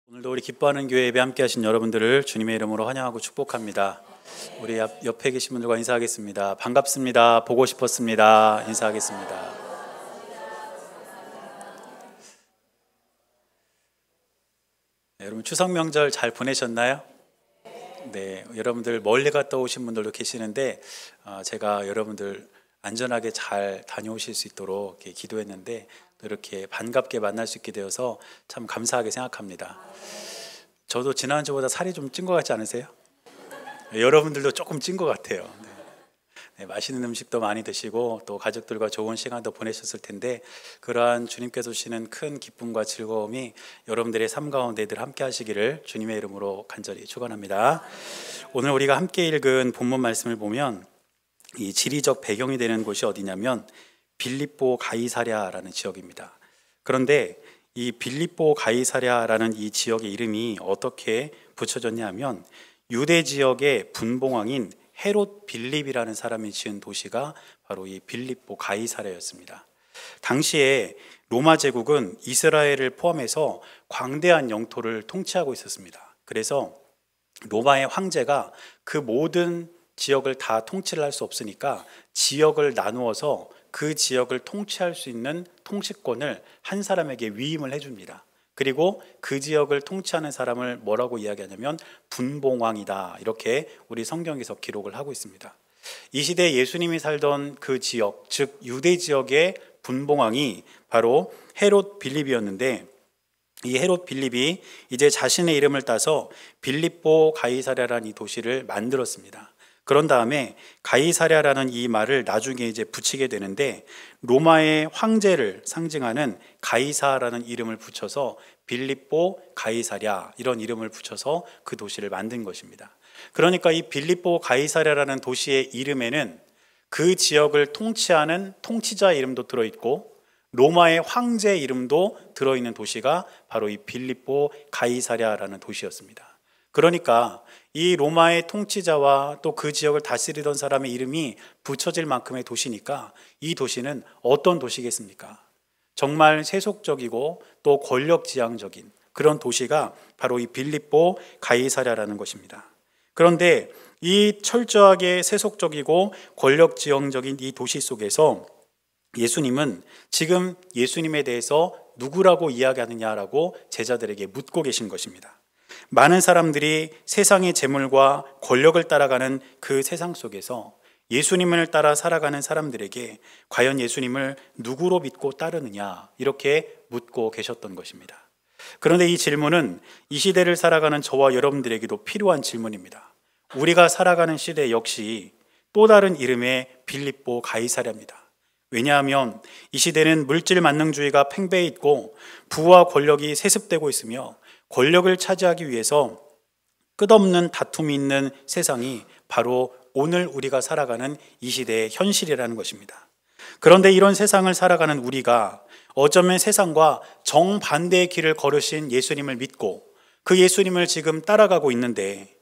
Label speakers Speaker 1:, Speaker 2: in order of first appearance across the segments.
Speaker 1: 오늘도 우리 기뻐하는 교회 예배 함께 하신 여러분들을 주님의 이름으로 환영하고 축복합니다. 우리 옆에 계신 분들과 인사하겠습니다. 반갑습니다. 보고 싶었습니다. 인사하겠습니다. 네, 여러분 추석 명절 잘 보내셨나요? 네, 여러분들 멀리 갔다 오신 분들도 계시는데 제가 여러분들 안전하게 잘 다녀오실 수 있도록 이렇게 기도했는데 또 이렇게 반갑게 만날 수 있게 되어서 참 감사하게 생각합니다. 저도 지난주보다 살이 좀 찐 것 같지 않으세요? 여러분들도 조금 찐 것 같아요. 네, 맛있는 음식도 많이 드시고 또 가족들과 좋은 시간도 보내셨을 텐데 그러한 주님께서 주시는 큰 기쁨과 즐거움이 여러분들의 삶 가운데 늘 함께 하시기를 주님의 이름으로 간절히 축원합니다. 오늘 우리가 함께 읽은 본문 말씀을 보면 이 지리적 배경이 되는 곳이 어디냐면 빌립보 가이사랴라는 지역입니다. 그런데 이 빌립보 가이사랴라는 이 지역의 이름이 어떻게 붙여졌냐 하면 유대 지역의 분봉왕인 헤롯 빌립이라는 사람이 지은 도시가 바로 이 빌립보 가이사랴였습니다. 당시에 로마 제국은 이스라엘을 포함해서 광대한 영토를 통치하고 있었습니다. 그래서 로마의 황제가 그 모든 지역을 다 통치를 할 수 없으니까 지역을 나누어서 그 지역을 통치할 수 있는 통치권을 한 사람에게 위임을 해줍니다. 그리고 그 지역을 통치하는 사람을 뭐라고 이야기하냐면 분봉왕이다, 이렇게 우리 성경에서 기록을 하고 있습니다. 이 시대에 예수님이 살던 그 지역, 즉 유대 지역의 분봉왕이 바로 헤롯 빌립이었는데 이 헤롯 빌립이 이제 자신의 이름을 따서 빌립보 가이사랴라는 이 도시를 만들었습니다. 그런 다음에 가이사랴라는 이 말을 나중에 이제 붙이게 되는데 로마의 황제를 상징하는 가이사라는 이름을 붙여서 빌립보 가이사랴 이런 이름을 붙여서 그 도시를 만든 것입니다. 그러니까 이 빌립보 가이사랴라는 도시의 이름에는 그 지역을 통치하는 통치자 이름도 들어있고 로마의 황제 이름도 들어있는 도시가 바로 이 빌립보 가이사랴라는 도시였습니다. 그러니까 이 로마의 통치자와 또 그 지역을 다스리던 사람의 이름이 붙여질 만큼의 도시니까 이 도시는 어떤 도시겠습니까? 정말 세속적이고 또 권력지향적인 그런 도시가 바로 이 빌립보 가이사랴라는 것입니다. 그런데 이 철저하게 세속적이고 권력지향적인 이 도시 속에서 예수님은 지금 예수님에 대해서 누구라고 이야기하느냐라고 제자들에게 묻고 계신 것입니다. 많은 사람들이 세상의 재물과 권력을 따라가는 그 세상 속에서 예수님을 따라 살아가는 사람들에게 과연 예수님을 누구로 믿고 따르느냐 이렇게 묻고 계셨던 것입니다. 그런데 이 질문은 이 시대를 살아가는 저와 여러분들에게도 필요한 질문입니다. 우리가 살아가는 시대 역시 또 다른 이름의 빌립보 가이사랴입니다. 왜냐하면 이 시대는 물질 만능주의가 팽배해 있고 부와 권력이 세습되고 있으며 권력을 차지하기 위해서 끝없는 다툼이 있는 세상이 바로 오늘 우리가 살아가는 이 시대의 현실이라는 것입니다. 그런데 이런 세상을 살아가는 우리가 어쩌면 세상과 정반대의 길을 걸으신 예수님을 믿고 그 예수님을 지금 따라가고 있는데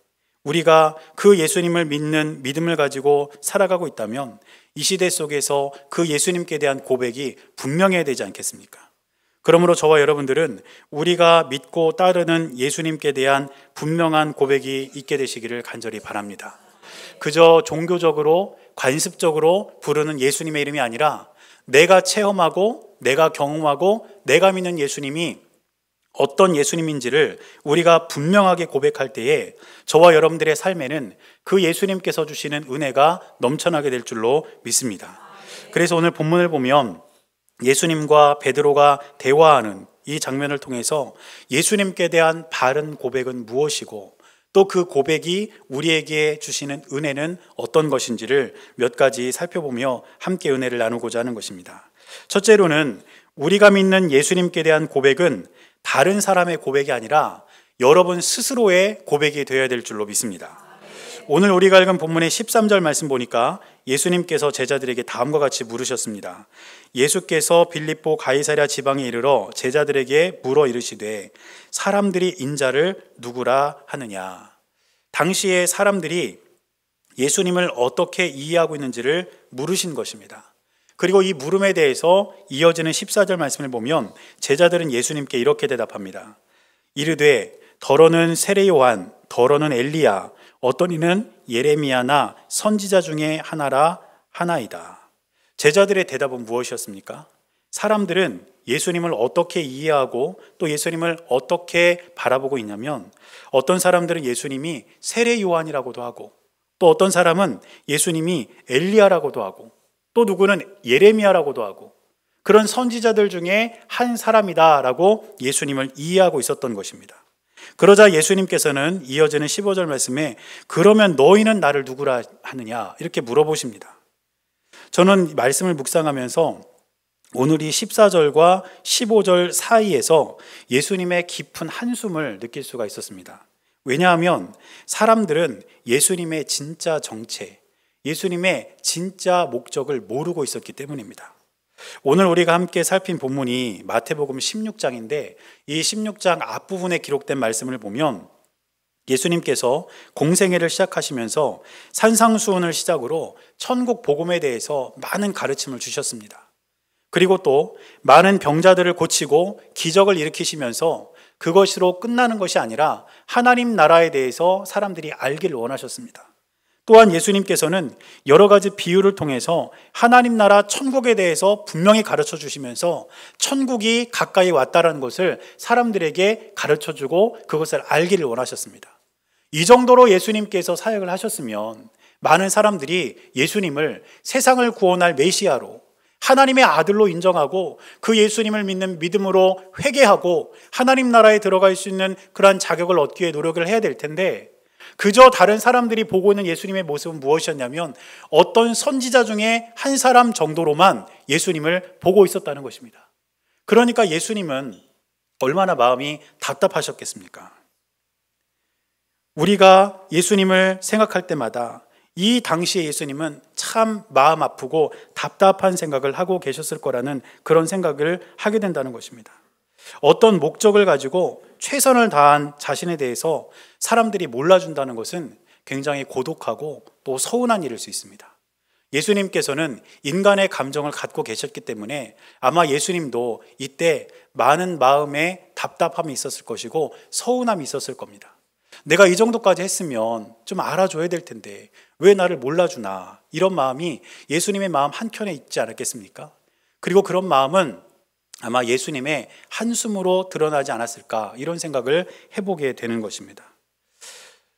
Speaker 1: 우리가 그 예수님을 믿는 믿음을 가지고 살아가고 있다면 이 시대 속에서 그 예수님께 대한 고백이 분명해야 되지 않겠습니까? 그러므로 저와 여러분들은 우리가 믿고 따르는 예수님께 대한 분명한 고백이 있게 되시기를 간절히 바랍니다. 그저 종교적으로 관습적으로 부르는 예수님의 이름이 아니라 내가 체험하고 내가 경험하고 내가 믿는 예수님이 어떤 예수님인지를 우리가 분명하게 고백할 때에 저와 여러분들의 삶에는 그 예수님께서 주시는 은혜가 넘쳐나게 될 줄로 믿습니다. 그래서 오늘 본문을 보면 예수님과 베드로가 대화하는 이 장면을 통해서 예수님께 대한 바른 고백은 무엇이고 또 그 고백이 우리에게 주시는 은혜는 어떤 것인지를 몇 가지 살펴보며 함께 은혜를 나누고자 하는 것입니다. 첫째로는 우리가 믿는 예수님께 대한 고백은 다른 사람의 고백이 아니라 여러분 스스로의 고백이 되어야 될 줄로 믿습니다. 오늘 우리가 읽은 본문의 13절 말씀 보니까 예수님께서 제자들에게 다음과 같이 물으셨습니다. 예수께서 빌립보 가이사랴 지방에 이르러 제자들에게 물어 이르시되 사람들이 인자를 누구라 하느냐. 당시에 사람들이 예수님을 어떻게 이해하고 있는지를 물으신 것입니다. 그리고 이 물음에 대해서 이어지는 14절 말씀을 보면 제자들은 예수님께 이렇게 대답합니다. 이르되 더러는 세례 요한, 더러는 엘리야, 어떤 이는 예레미야나 선지자 중에 하나라 하나이다. 제자들의 대답은 무엇이었습니까? 사람들은 예수님을 어떻게 이해하고 또 예수님을 어떻게 바라보고 있냐면, 어떤 사람들은 예수님이 세례 요한이라고도 하고, 또 어떤 사람은 예수님이 엘리야라고도 하고, 또 누구는 예레미야라고도 하고, 그런 선지자들 중에 한 사람이다라고 예수님을 이해하고 있었던 것입니다. 그러자 예수님께서는 이어지는 15절 말씀에 그러면 너희는 나를 누구라 하느냐 이렇게 물어보십니다. 저는 말씀을 묵상하면서 오늘 이 14절과 15절 사이에서 예수님의 깊은 한숨을 느낄 수가 있었습니다. 왜냐하면 사람들은 예수님의 진짜 정체, 예수님의 진짜 목적을 모르고 있었기 때문입니다. 오늘 우리가 함께 살핀 본문이 마태복음 16장인데, 이 16장 앞부분에 기록된 말씀을 보면 예수님께서 공생애를 시작하시면서 산상수훈을 시작으로 천국 복음에 대해서 많은 가르침을 주셨습니다. 그리고 또 많은 병자들을 고치고 기적을 일으키시면서 그것으로 끝나는 것이 아니라 하나님 나라에 대해서 사람들이 알기를 원하셨습니다. 또한 예수님께서는 여러 가지 비유를 통해서 하나님 나라 천국에 대해서 분명히 가르쳐 주시면서 천국이 가까이 왔다는 것을 사람들에게 가르쳐 주고 그것을 알기를 원하셨습니다. 이 정도로 예수님께서 사역을 하셨으면 많은 사람들이 예수님을 세상을 구원할 메시아로, 하나님의 아들로 인정하고 그 예수님을 믿는 믿음으로 회개하고 하나님 나라에 들어갈 수 있는 그러한 자격을 얻기 위해 노력을 해야 될 텐데, 그저 다른 사람들이 보고 있는 예수님의 모습은 무엇이었냐면 어떤 선지자 중에 한 사람 정도로만 예수님을 보고 있었다는 것입니다. 그러니까 예수님은 얼마나 마음이 답답하셨겠습니까? 우리가 예수님을 생각할 때마다 이 당시에 예수님은 참 마음 아프고 답답한 생각을 하고 계셨을 거라는 그런 생각을 하게 된다는 것입니다. 어떤 목적을 가지고 최선을 다한 자신에 대해서 사람들이 몰라준다는 것은 굉장히 고독하고 또 서운한 일일 수 있습니다. 예수님께서는 인간의 감정을 갖고 계셨기 때문에 아마 예수님도 이때 많은 마음에 답답함이 있었을 것이고 서운함이 있었을 겁니다. 내가 이 정도까지 했으면 좀 알아줘야 될 텐데 왜 나를 몰라주나, 이런 마음이 예수님의 마음 한켠에 있지 않았겠습니까? 그리고 그런 마음은 아마 예수님의 한숨으로 드러나지 않았을까, 이런 생각을 해보게 되는 것입니다.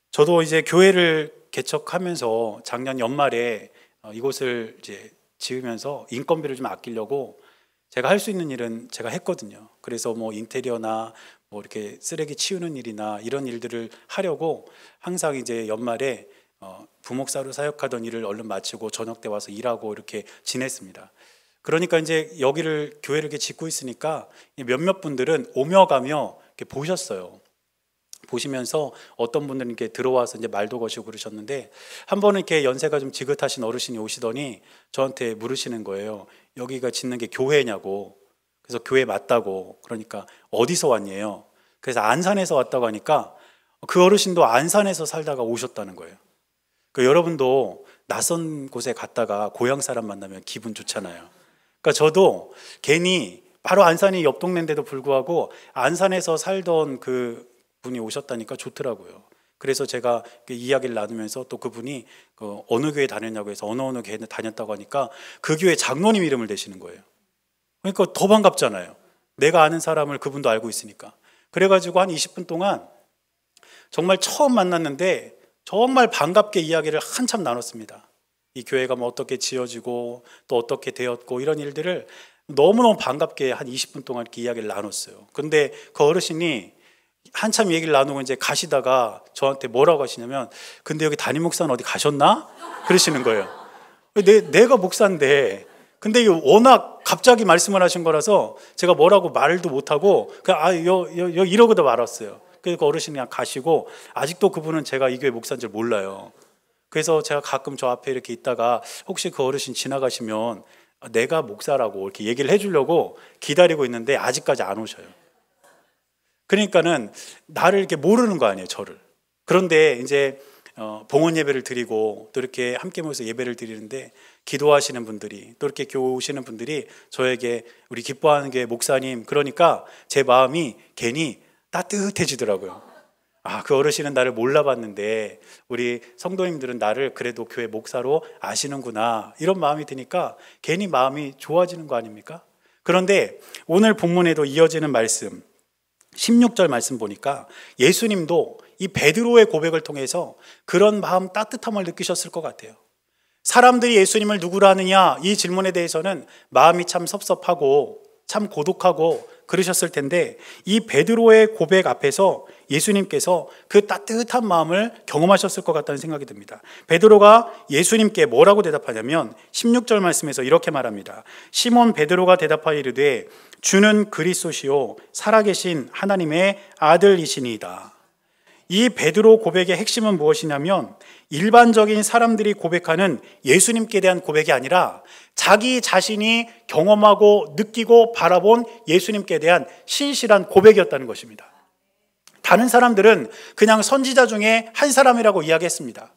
Speaker 1: 저도 이제 교회를 개척하면서 작년 연말에 이곳을 이제 지으면서 인건비를 좀 아끼려고 제가 할 수 있는 일은 제가 했거든요. 그래서 뭐 인테리어나 뭐 이렇게 쓰레기 치우는 일이나 이런 일들을 하려고 항상 이제 연말에 부목사로 사역하던 일을 얼른 마치고 저녁 때 와서 일하고 이렇게 지냈습니다. 그러니까 이제 여기를 교회를 이렇게 짓고 있으니까 몇몇 분들은 오며 가며 이렇게 보셨어요. 보시면서 어떤 분들은 이렇게 들어와서 이제 말도 거시고 그러셨는데, 한 번은 이렇게 연세가 좀 지긋하신 어르신이 오시더니 저한테 물으시는 거예요. 여기가 짓는 게 교회냐고. 그래서 교회 맞다고. 그러니까 어디서 왔냐요? 그래서 안산에서 왔다고 하니까 그 어르신도 안산에서 살다가 오셨다는 거예요. 그러니까 여러분도 낯선 곳에 갔다가 고향 사람 만나면 기분 좋잖아요. 그러니까 저도 괜히 바로 안산이 옆 동네인데도 불구하고 안산에서 살던 그 분이 오셨다니까 좋더라고요. 그래서 제가 이야기를 나누면서 또 그분이 어느 교회 다녔냐고 해서 어느 교회 다녔다고 하니까 그 교회 장로님 이름을 대시는 거예요. 그러니까 더 반갑잖아요. 내가 아는 사람을 그분도 알고 있으니까. 그래가지고 한 20분 동안 정말 처음 만났는데 정말 반갑게 이야기를 한참 나눴습니다. 이 교회가 뭐 어떻게 지어지고 또 어떻게 되었고 이런 일들을 너무너무 반갑게 한 20분 동안 이렇게 이야기를 나눴어요. 근데 그 어르신이 한참 얘기를 나누고 이제 가시다가 저한테 뭐라고 하시냐면, 근데 여기 담임 목사는 어디 가셨나? 그러시는 거예요. 내가 목사인데, 근데 이게 워낙 갑자기 말씀을 하신 거라서 제가 뭐라고 말도 못하고 그냥 이러고도 말았어요. 그래서 그 어르신이 그냥 가시고, 아직도 그분은 제가 이 교회 목사인 줄 몰라요. 그래서 제가 가끔 저 앞에 이렇게 있다가 혹시 그 어르신 지나가시면 내가 목사라고 이렇게 얘기를 해주려고 기다리고 있는데 아직까지 안 오셔요. 그러니까는 나를 이렇게 모르는 거 아니에요, 저를. 그런데 이제 봉헌 예배를 드리고 또 이렇게 함께 모여서 예배를 드리는데 기도하시는 분들이, 또 이렇게 교회 오시는 분들이 저에게 우리 기뻐하는 게 목사님, 그러니까 제 마음이 괜히 따뜻해지더라고요. 그 어르신은 나를 몰라봤는데 우리 성도님들은 나를 그래도 교회 목사로 아시는구나, 이런 마음이 드니까 괜히 마음이 좋아지는 거 아닙니까? 그런데 오늘 본문에도 이어지는 말씀, 16절 말씀 보니까 예수님도 이 베드로의 고백을 통해서 그런 마음 따뜻함을 느끼셨을 것 같아요. 사람들이 예수님을 누구라 하느냐, 이 질문에 대해서는 마음이 참 섭섭하고 참 고독하고 그러셨을 텐데, 이 베드로의 고백 앞에서 예수님께서 그 따뜻한 마음을 경험하셨을 것 같다는 생각이 듭니다. 베드로가 예수님께 뭐라고 대답하냐면 16절 말씀에서 이렇게 말합니다. 시몬 베드로가 대답하여 이르되 주는 그리스도시요 살아계신 하나님의 아들이시니이다. 이 베드로 고백의 핵심은 무엇이냐면 일반적인 사람들이 고백하는 예수님께 대한 고백이 아니라 자기 자신이 경험하고 느끼고 바라본 예수님께 대한 신실한 고백이었다는 것입니다. 다른 사람들은 그냥 선지자 중에 한 사람이라고 이야기했습니다.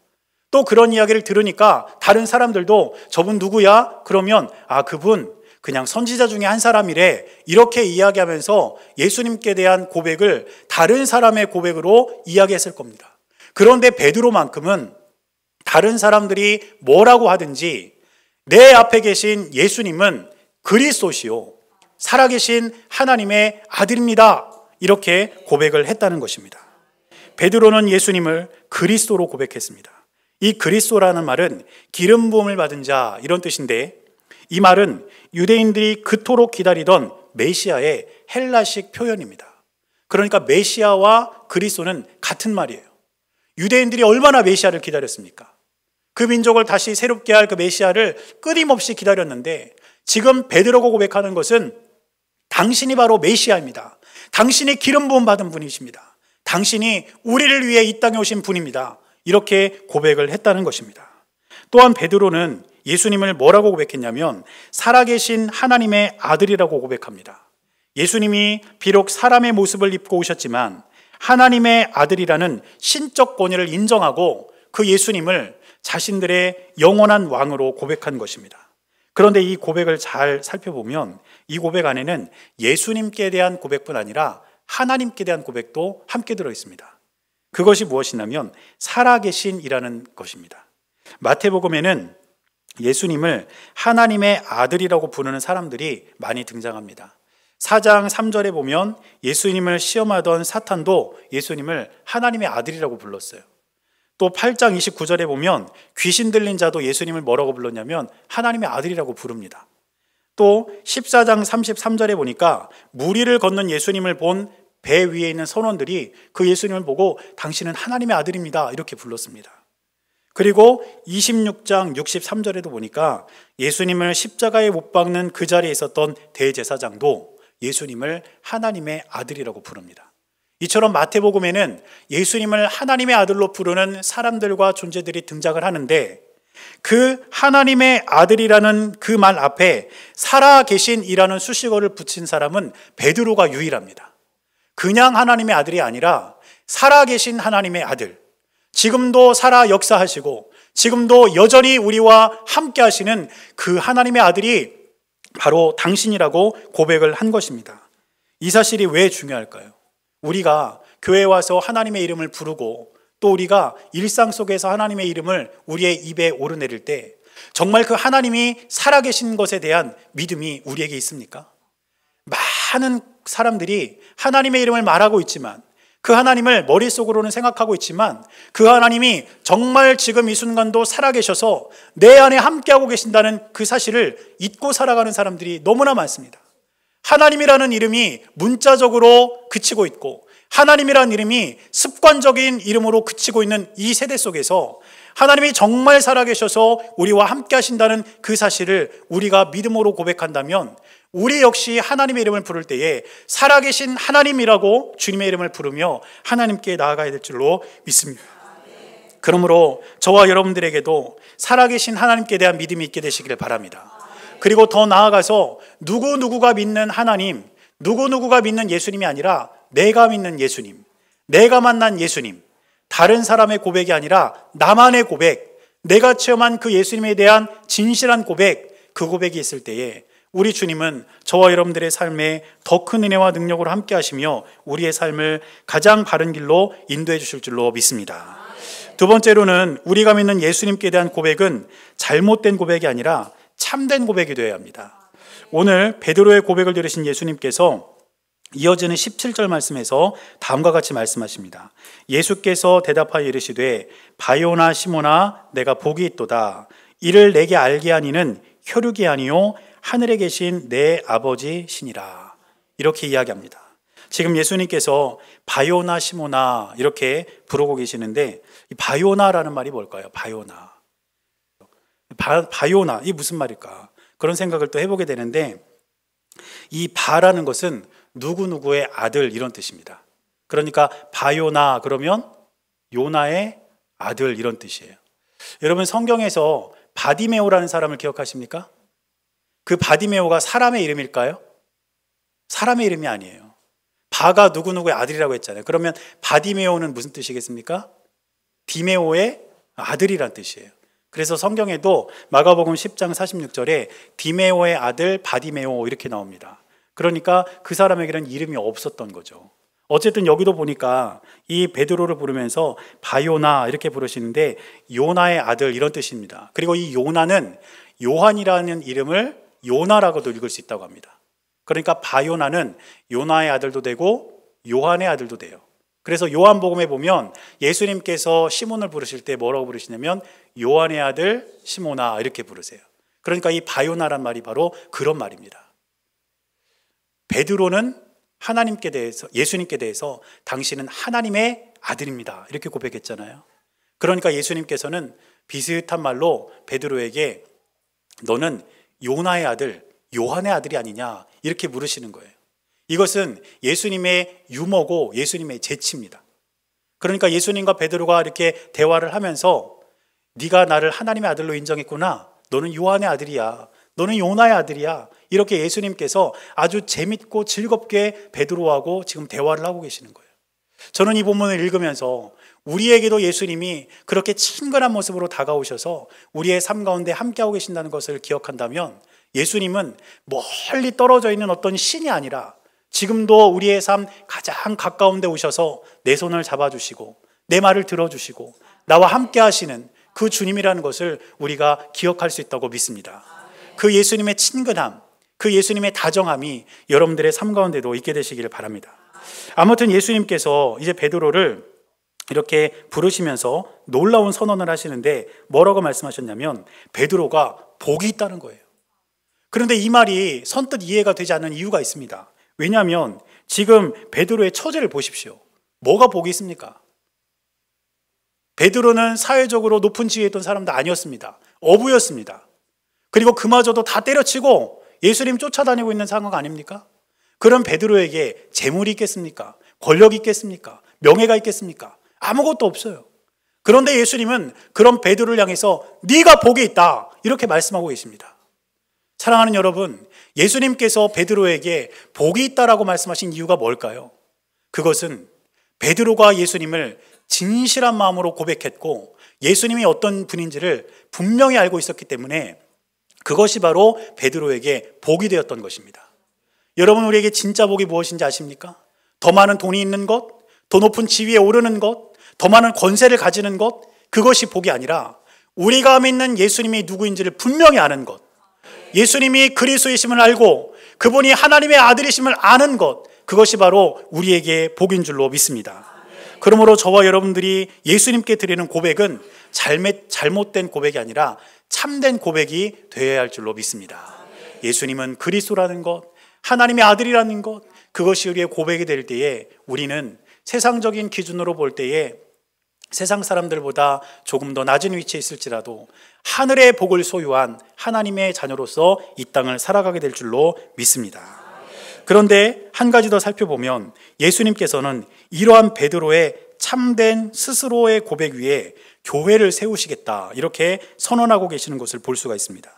Speaker 1: 또 그런 이야기를 들으니까 다른 사람들도 저분 누구야? 그러면 그분 그냥 선지자 중에 한 사람이래, 이렇게 이야기하면서 예수님께 대한 고백을 다른 사람의 고백으로 이야기했을 겁니다. 그런데 베드로만큼은 다른 사람들이 뭐라고 하든지 내 앞에 계신 예수님은 그리스도시요 살아계신 하나님의 아들입니다, 이렇게 고백을 했다는 것입니다. 베드로는 예수님을 그리스도로 고백했습니다. 이 그리스도라는 말은 기름 부음을 받은 자, 이런 뜻인데, 이 말은 유대인들이 그토록 기다리던 메시아의 헬라식 표현입니다. 그러니까 메시아와 그리스도는 같은 말이에요. 유대인들이 얼마나 메시아를 기다렸습니까? 그 민족을 다시 새롭게 할 그 메시아를 끊임없이 기다렸는데, 지금 베드로가 고백하는 것은 당신이 바로 메시아입니다. 당신이 기름 부음 받은 분이십니다. 당신이 우리를 위해 이 땅에 오신 분입니다. 이렇게 고백을 했다는 것입니다. 또한 베드로는 예수님을 뭐라고 고백했냐면 살아계신 하나님의 아들이라고 고백합니다. 예수님이 비록 사람의 모습을 입고 오셨지만 하나님의 아들이라는 신적 권위를 인정하고 그 예수님을 자신들의 영원한 왕으로 고백한 것입니다. 그런데 이 고백을 잘 살펴보면 이 고백 안에는 예수님께 대한 고백뿐 아니라 하나님께 대한 고백도 함께 들어 있습니다. 그것이 무엇이냐면 살아계신이라는 것입니다. 마태복음에는 예수님을 하나님의 아들이라고 부르는 사람들이 많이 등장합니다. 4장 3절에 보면 예수님을 시험하던 사탄도 예수님을 하나님의 아들이라고 불렀어요. 또 8장 29절에 보면 귀신 들린 자도 예수님을 뭐라고 불렀냐면 하나님의 아들이라고 부릅니다. 또 14장 33절에 보니까 무리를 걷는 예수님을 본 배 위에 있는 선원들이 그 예수님을 보고 당신은 하나님의 아들입니다, 이렇게 불렀습니다. 그리고 26장 63절에도 보니까 예수님을 십자가에 못 박는 그 자리에 있었던 대제사장도 예수님을 하나님의 아들이라고 부릅니다. 이처럼 마태복음에는 예수님을 하나님의 아들로 부르는 사람들과 존재들이 등장을 하는데, 그 하나님의 아들이라는 그 말 앞에 살아계신이라는 수식어를 붙인 사람은 베드로가 유일합니다. 그냥 하나님의 아들이 아니라 살아계신 하나님의 아들, 지금도 살아 역사하시고 지금도 여전히 우리와 함께 하시는 그 하나님의 아들이 바로 당신이라고 고백을 한 것입니다. 이 사실이 왜 중요할까요? 우리가 교회에 와서 하나님의 이름을 부르고 또 우리가 일상 속에서 하나님의 이름을 우리의 입에 오르내릴 때 정말 그 하나님이 살아계신 것에 대한 믿음이 우리에게 있습니까? 많은 사람들이 하나님의 이름을 말하고 있지만, 그 하나님을 머릿속으로는 생각하고 있지만 그 하나님이 정말 지금 이 순간도 살아계셔서 내 안에 함께하고 계신다는 그 사실을 잊고 살아가는 사람들이 너무나 많습니다. 하나님이라는 이름이 문자적으로 그치고 있고 하나님이라는 이름이 습관적인 이름으로 그치고 있는 이 세대 속에서 하나님이 정말 살아계셔서 우리와 함께 하신다는 그 사실을 우리가 믿음으로 고백한다면 우리 역시 하나님의 이름을 부를 때에 살아계신 하나님이라고 주님의 이름을 부르며 하나님께 나아가야 될 줄로 믿습니다. 그러므로 저와 여러분들에게도 살아계신 하나님께 대한 믿음이 있게 되시기를 바랍니다. 그리고 더 나아가서 누구누구가 믿는 하나님, 누구누구가 믿는 예수님이 아니라 내가 믿는 예수님, 내가 만난 예수님, 다른 사람의 고백이 아니라 나만의 고백, 내가 체험한 그 예수님에 대한 진실한 고백, 그 고백이 있을 때에 우리 주님은 저와 여러분들의 삶에 더 큰 은혜와 능력으로 함께 하시며 우리의 삶을 가장 바른 길로 인도해 주실 줄로 믿습니다. 두 번째로는 우리가 믿는 예수님께 대한 고백은 잘못된 고백이 아니라 참된 고백이 되어야 합니다. 오늘 베드로의 고백을 들으신 예수님께서 이어지는 17절 말씀에서 다음과 같이 말씀하십니다. 예수께서 대답하여 이르시되 바요나 시몬아 내가 복이 있도다. 이를 내게 알게 하니는 혈육이 아니요 하늘에 계신 내 아버지시니라. 이렇게 이야기합니다. 지금 예수님께서 바요나 시몬아 이렇게 부르고 계시는데 이 바요나라는 말이 뭘까요? 바요나. 바요나 이 무슨 말일까? 그런 생각을 또 해보게 되는데 이 바라는 것은 누구누구의 아들 이런 뜻입니다. 그러니까 바요나 그러면 요나의 아들 이런 뜻이에요. 여러분 성경에서 바디메오라는 사람을 기억하십니까? 그 바디메오가 사람의 이름일까요? 사람의 이름이 아니에요. 바가 누구누구의 아들이라고 했잖아요. 그러면 바디메오는 무슨 뜻이겠습니까? 디메오의 아들이란 뜻이에요. 그래서 성경에도 마가복음 10장 46절에 디메오의 아들 바디메오 이렇게 나옵니다. 그러니까 그 사람에게는 이름이 없었던 거죠. 어쨌든 여기도 보니까 이 베드로를 부르면서 바요나 이렇게 부르시는데 요나의 아들 이런 뜻입니다. 그리고 이 요나는 요한이라는 이름을 요나라고도 읽을 수 있다고 합니다. 그러니까 바요나는 요나의 아들도 되고 요한의 아들도 돼요. 그래서 요한복음에 보면 예수님께서 시몬을 부르실 때 뭐라고 부르시냐면 요한의 아들 시몬아 이렇게 부르세요. 그러니까 이 바요나란 말이 바로 그런 말입니다. 베드로는 하나님께 대해서 예수님께 대해서 당신은 하나님의 아들입니다 이렇게 고백했잖아요. 그러니까 예수님께서는 비슷한 말로 베드로에게 너는 요나의 아들 요한의 아들이 아니냐 이렇게 물으시는 거예요. 이것은 예수님의 유머고 예수님의 재치입니다. 그러니까 예수님과 베드로가 이렇게 대화를 하면서 네가 나를 하나님의 아들로 인정했구나. 너는 요한의 아들이야. 너는 요나의 아들이야. 이렇게 예수님께서 아주 재밌고 즐겁게 베드로하고 지금 대화를 하고 계시는 거예요. 저는 이 본문을 읽으면서 우리에게도 예수님이 그렇게 친근한 모습으로 다가오셔서 우리의 삶 가운데 함께하고 계신다는 것을 기억한다면 예수님은 멀리 떨어져 있는 어떤 신이 아니라 지금도 우리의 삶 가장 가까운 데 오셔서 내 손을 잡아주시고 내 말을 들어주시고 나와 함께 하시는 그 주님이라는 것을 우리가 기억할 수 있다고 믿습니다. 그 예수님의 친근함, 그 예수님의 다정함이 여러분들의 삶 가운데도 있게 되시기를 바랍니다. 아무튼 예수님께서 이제 베드로를 이렇게 부르시면서 놀라운 선언을 하시는데 뭐라고 말씀하셨냐면 베드로가 복이 있다는 거예요. 그런데 이 말이 선뜻 이해가 되지 않는 이유가 있습니다. 왜냐하면 지금 베드로의 처지를 보십시오. 뭐가 복이 있습니까? 베드로는 사회적으로 높은 지위에 있던 사람도 아니었습니다. 어부였습니다. 그리고 그마저도 다 때려치고 예수님 쫓아다니고 있는 상황 아닙니까? 그런 베드로에게 재물이 있겠습니까? 권력이 있겠습니까? 명예가 있겠습니까? 아무것도 없어요. 그런데 예수님은 그런 베드로를 향해서 네가 복이 있다 이렇게 말씀하고 계십니다. 사랑하는 여러분, 예수님께서 베드로에게 복이 있다라고 말씀하신 이유가 뭘까요? 그것은 베드로가 예수님을 진실한 마음으로 고백했고 예수님이 어떤 분인지를 분명히 알고 있었기 때문에 그것이 바로 베드로에게 복이 되었던 것입니다. 여러분, 우리에게 진짜 복이 무엇인지 아십니까? 더 많은 돈이 있는 것, 더 높은 지위에 오르는 것, 더 많은 권세를 가지는 것, 그것이 복이 아니라 우리가 믿는 예수님이 누구인지를 분명히 아는 것, 예수님이 그리스도이심을 알고 그분이 하나님의 아들이심을 아는 것, 그것이 바로 우리에게 복인 줄로 믿습니다. 그러므로 저와 여러분들이 예수님께 드리는 고백은 잘못된 고백이 아니라 참된 고백이 되어야 할 줄로 믿습니다. 예수님은 그리스도라는 것, 하나님의 아들이라는 것, 그것이 우리의 고백이 될 때에 우리는 세상적인 기준으로 볼 때에 세상 사람들보다 조금 더 낮은 위치에 있을지라도 하늘의 복을 소유한 하나님의 자녀로서 이 땅을 살아가게 될 줄로 믿습니다. 그런데 한 가지 더 살펴보면 예수님께서는 이러한 베드로의 참된 스스로의 고백 위에 교회를 세우시겠다 이렇게 선언하고 계시는 것을 볼 수가 있습니다.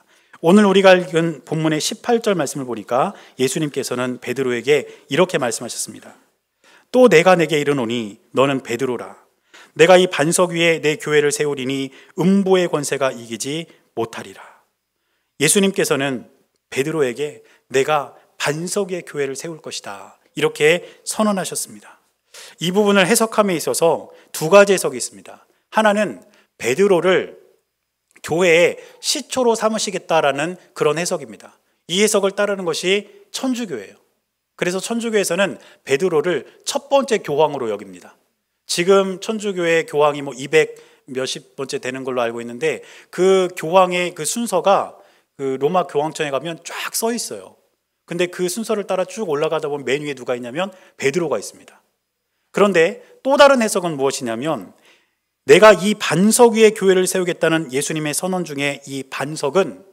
Speaker 1: 오늘 우리가 읽은 본문의 18절 말씀을 보니까 예수님께서는 베드로에게 이렇게 말씀하셨습니다. 또 내가 내게 이르노니 너는 베드로라. 내가 이 반석 위에 내 교회를 세우리니 음부의 권세가 이기지 못하리라. 예수님께서는 베드로에게 내가 반석 위에 교회를 세울 것이다, 이렇게 선언하셨습니다. 이 부분을 해석함에 있어서 두 가지 해석이 있습니다. 하나는 베드로를 교회의 시초로 삼으시겠다라는 그런 해석입니다. 이 해석을 따르는 것이 천주교예요. 그래서 천주교에서는 베드로를 첫 번째 교황으로 여깁니다. 지금 천주교의 교황이 200 몇십 번째 되는 걸로 알고 있는데, 그 교황의 그 순서가 그 로마 교황청에 가면 쫙 써 있어요. 근데 그 순서를 따라 쭉 올라가다 보면 맨 위에 누가 있냐면 베드로가 있습니다. 그런데 또 다른 해석은 무엇이냐면, 내가 이 반석 위에 교회를 세우겠다는 예수님의 선언 중에 이 반석은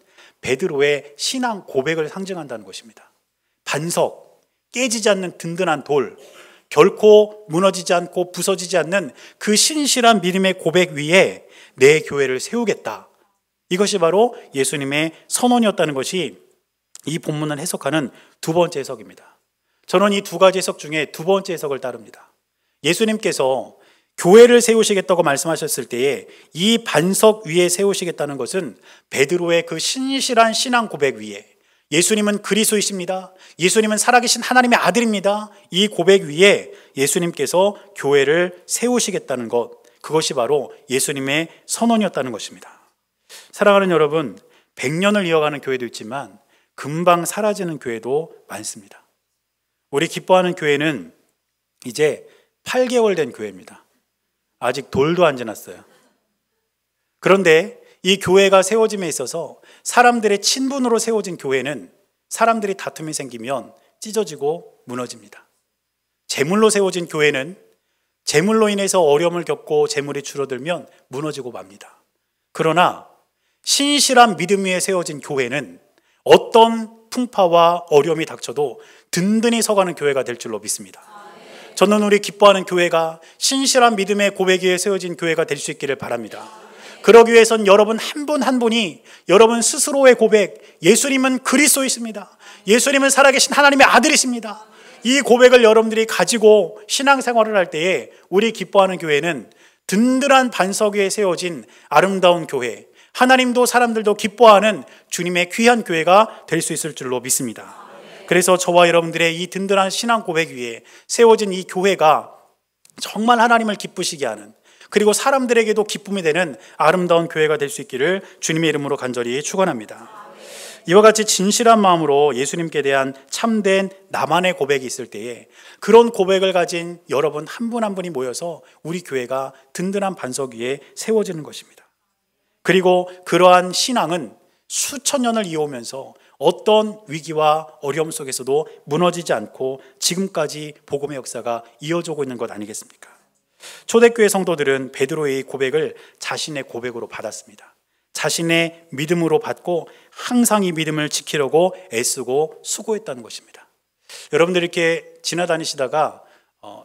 Speaker 1: 베드로의 신앙 고백을 상징한다는 것입니다. 반석, 깨지지 않는 든든한 돌, 결코 무너지지 않고 부서지지 않는 그 신실한 믿음의 고백 위에 내 교회를 세우겠다. 이것이 바로 예수님의 선언이었다는 것이 이 본문을 해석하는 두 번째 해석입니다. 저는 이 두 가지 해석 중에 두 번째 해석을 따릅니다. 예수님께서 교회를 세우시겠다고 말씀하셨을 때에 이 반석 위에 세우시겠다는 것은 베드로의 그 신실한 신앙 고백 위에, 예수님은 그리스도이십니다, 예수님은 살아계신 하나님의 아들입니다, 이 고백 위에 예수님께서 교회를 세우시겠다는 것, 그것이 바로 예수님의 선언이었다는 것입니다. 사랑하는 여러분, 100년을 이어가는 교회도 있지만 금방 사라지는 교회도 많습니다. 우리 기뻐하는 교회는 이제 8개월 된 교회입니다. 아직 돌도 안 지났어요. 그런데 이 교회가 세워짐에 있어서 사람들의 친분으로 세워진 교회는 사람들이 다툼이 생기면 찢어지고 무너집니다. 재물로 세워진 교회는 재물로 인해서 어려움을 겪고 재물이 줄어들면 무너지고 맙니다. 그러나 신실한 믿음 위에 세워진 교회는 어떤 풍파와 어려움이 닥쳐도 든든히 서가는 교회가 될 줄로 믿습니다. 저는 우리 기뻐하는 교회가 신실한 믿음의 고백 위에 세워진 교회가 될 수 있기를 바랍니다. 그러기 위해선 여러분 한 분 한 분이 여러분 스스로의 고백, 예수님은 그리스도이십니다, 예수님은 살아계신 하나님의 아들이십니다, 이 고백을 여러분들이 가지고 신앙생활을 할 때에 우리 기뻐하는 교회는 든든한 반석 위에 세워진 아름다운 교회, 하나님도 사람들도 기뻐하는 주님의 귀한 교회가 될 수 있을 줄로 믿습니다. 그래서 저와 여러분들의 이 든든한 신앙 고백 위에 세워진 이 교회가 정말 하나님을 기쁘시게 하는, 그리고 사람들에게도 기쁨이 되는 아름다운 교회가 될 수 있기를 주님의 이름으로 간절히 축원합니다. 이와 같이 진실한 마음으로 예수님께 대한 참된 나만의 고백이 있을 때에 그런 고백을 가진 여러분 한 분 한 분이 모여서 우리 교회가 든든한 반석 위에 세워지는 것입니다. 그리고 그러한 신앙은 수천 년을 이어오면서 어떤 위기와 어려움 속에서도 무너지지 않고 지금까지 복음의 역사가 이어지고 있는 것 아니겠습니까? 초대교회 성도들은 베드로의 고백을 자신의 고백으로 받았습니다. 자신의 믿음으로 받고 항상 이 믿음을 지키려고 애쓰고 수고했다는 것입니다. 여러분들 이렇게 지나다니시다가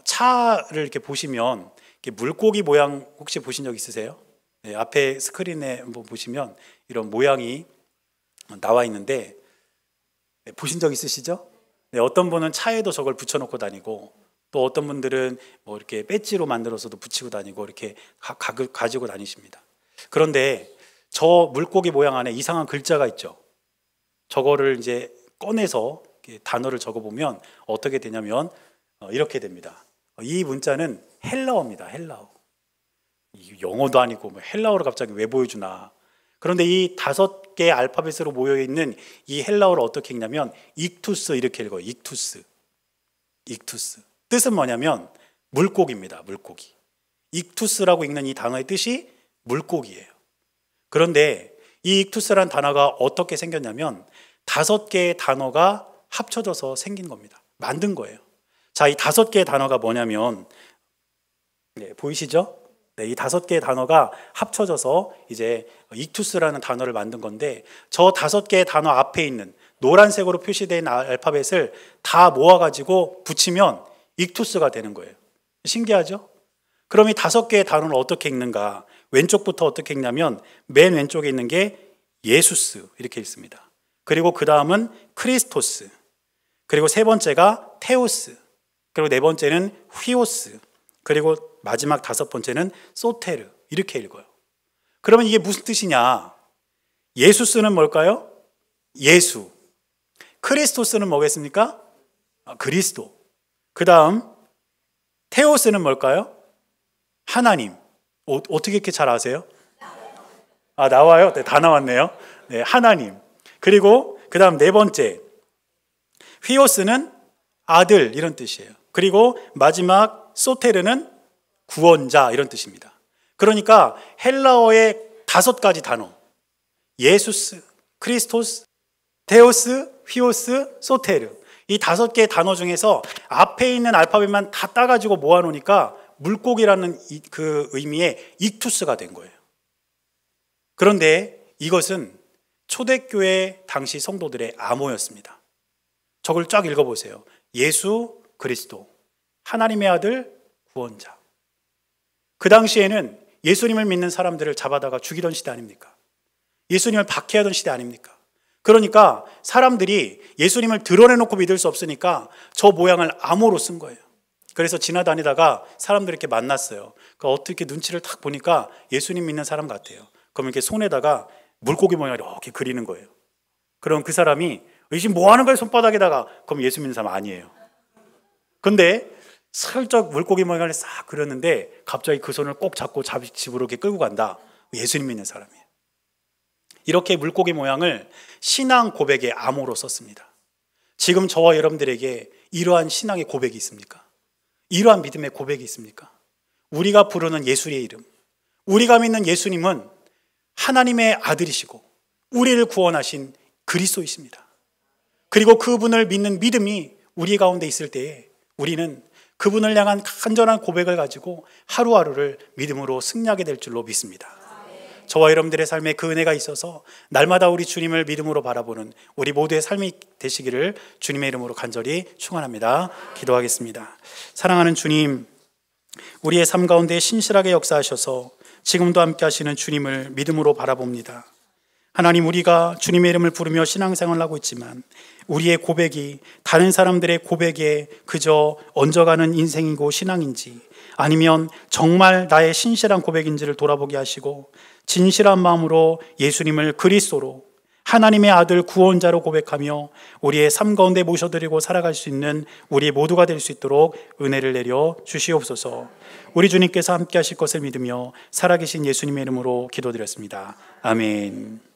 Speaker 1: 차를 이렇게 보시면 이렇게 물고기 모양 혹시 보신 적 있으세요? 네, 앞에 스크린에 한번 보시면 이런 모양이 나와 있는데, 네, 보신 적 있으시죠? 네, 어떤 분은 차에도 저걸 붙여놓고 다니고, 또 어떤 분들은 뭐 이렇게 배지로 만들어서도 붙이고 다니고 이렇게 가지고 다니십니다. 그런데 저 물고기 모양 안에 이상한 글자가 있죠. 저거를 이제 꺼내서 단어를 적어보면 어떻게 되냐면 이렇게 됩니다. 이 문자는 헬라어입니다. 헬라어. 영어도 아니고 뭐 헬라어를 갑자기 왜 보여주나. 그런데 이 5개의 알파벳으로 모여있는 이 헬라어를 어떻게 읽냐면 익투스 이렇게 읽어요. 익투스. 뜻은 뭐냐면 물고기입니다. 물고기. 익투스라고 읽는 이 단어의 뜻이 물고기예요. 그런데 이 익투스라는 단어가 어떻게 생겼냐면 5개의 단어가 합쳐져서 생긴 겁니다. 만든 거예요. 자, 이 5개의 단어가 뭐냐면, 네, 보이시죠? 네, 이 5개의 단어가 합쳐져서 이제 익투스라는 단어를 만든 건데, 저 5개의 단어 앞에 있는 노란색으로 표시된 알파벳을 다 모아가지고 붙이면 익투스가 되는 거예요. 신기하죠? 그럼 이 5개의 단어를 어떻게 읽는가? 왼쪽부터 어떻게 읽냐면 맨 왼쪽에 있는 게 예수스 이렇게 읽습니다. 그리고 그 다음은 크리스토스, 그리고 세 번째가 테오스, 그리고 네 번째는 휘오스, 그리고 마지막 5번째는 소테르 이렇게 읽어요. 그러면 이게 무슨 뜻이냐? 예수스는 뭘까요? 예수. 크리스토스는 뭐겠습니까? 그리스도. 그 다음 테오스는 뭘까요? 하나님. 어떻게 이렇게 잘 아세요? 나와요? 네, 다 나왔네요. 네, 하나님. 그리고 그 다음 네 번째 휘오스는 아들 이런 뜻이에요. 그리고 마지막 소테르는 구원자 이런 뜻입니다. 그러니까 헬라어의 5가지 단어, 예수스, 크리스토스, 테오스, 휘오스, 소테르, 이 5개의 단어 중에서 앞에 있는 알파벳만 다 따가지고 모아놓으니까 물고기라는 그 의미의 익투스가 된 거예요. 그런데 이것은 초대교회 당시 성도들의 암호였습니다. 저걸 쫙 읽어보세요. 예수 그리스도, 하나님의 아들, 구원자. 그 당시에는 예수님을 믿는 사람들을 잡아다가 죽이던 시대 아닙니까? 예수님을 박해하던 시대 아닙니까? 그러니까 사람들이 예수님을 드러내놓고 믿을 수 없으니까 저 모양을 암호로 쓴 거예요. 그래서 지나다니다가 사람들 이렇게 만났어요. 그러니까 어떻게 눈치를 탁 보니까 예수님 믿는 사람 같아요. 그럼 이렇게 손에다가 물고기 모양을 이렇게 그리는 거예요. 그럼 그 사람이 지금 뭐 하는 거예요? 손바닥에다가. 그럼 예수 믿는 사람 아니에요. 근데 슬쩍 물고기 모양을 싹 그렸는데 갑자기 그 손을 꼭 잡고 집으로 이렇게 끌고 간다. 예수님 믿는 사람이에요. 이렇게 물고기 모양을 신앙 고백의 암호로 썼습니다. 지금 저와 여러분들에게 이러한 신앙의 고백이 있습니까? 이러한 믿음의 고백이 있습니까? 우리가 부르는 예수의 이름, 우리가 믿는 예수님은 하나님의 아들이시고 우리를 구원하신 그리스도이십니다. 그리고 그분을 믿는 믿음이 우리 가운데 있을 때에 우리는 그분을 향한 간절한 고백을 가지고 하루하루를 믿음으로 승리하게 될 줄로 믿습니다. 저와 여러분들의 삶에 그 은혜가 있어서 날마다 우리 주님을 믿음으로 바라보는 우리 모두의 삶이 되시기를 주님의 이름으로 간절히 축원합니다. 기도하겠습니다. 사랑하는 주님, 우리의 삶 가운데 신실하게 역사하셔서 지금도 함께 하시는 주님을 믿음으로 바라봅니다. 하나님, 우리가 주님의 이름을 부르며 신앙생활을 하고 있지만 우리의 고백이 다른 사람들의 고백에 그저 얹어가는 인생이고 신앙인지, 아니면 정말 나의 신실한 고백인지를 돌아보게 하시고 진실한 마음으로 예수님을 그리스도로, 하나님의 아들 구원자로 고백하며 우리의 삶 가운데 모셔드리고 살아갈 수 있는 우리 모두가 될 수 있도록 은혜를 내려 주시옵소서. 우리 주님께서 함께 하실 것을 믿으며 살아계신 예수님의 이름으로 기도드렸습니다. 아멘.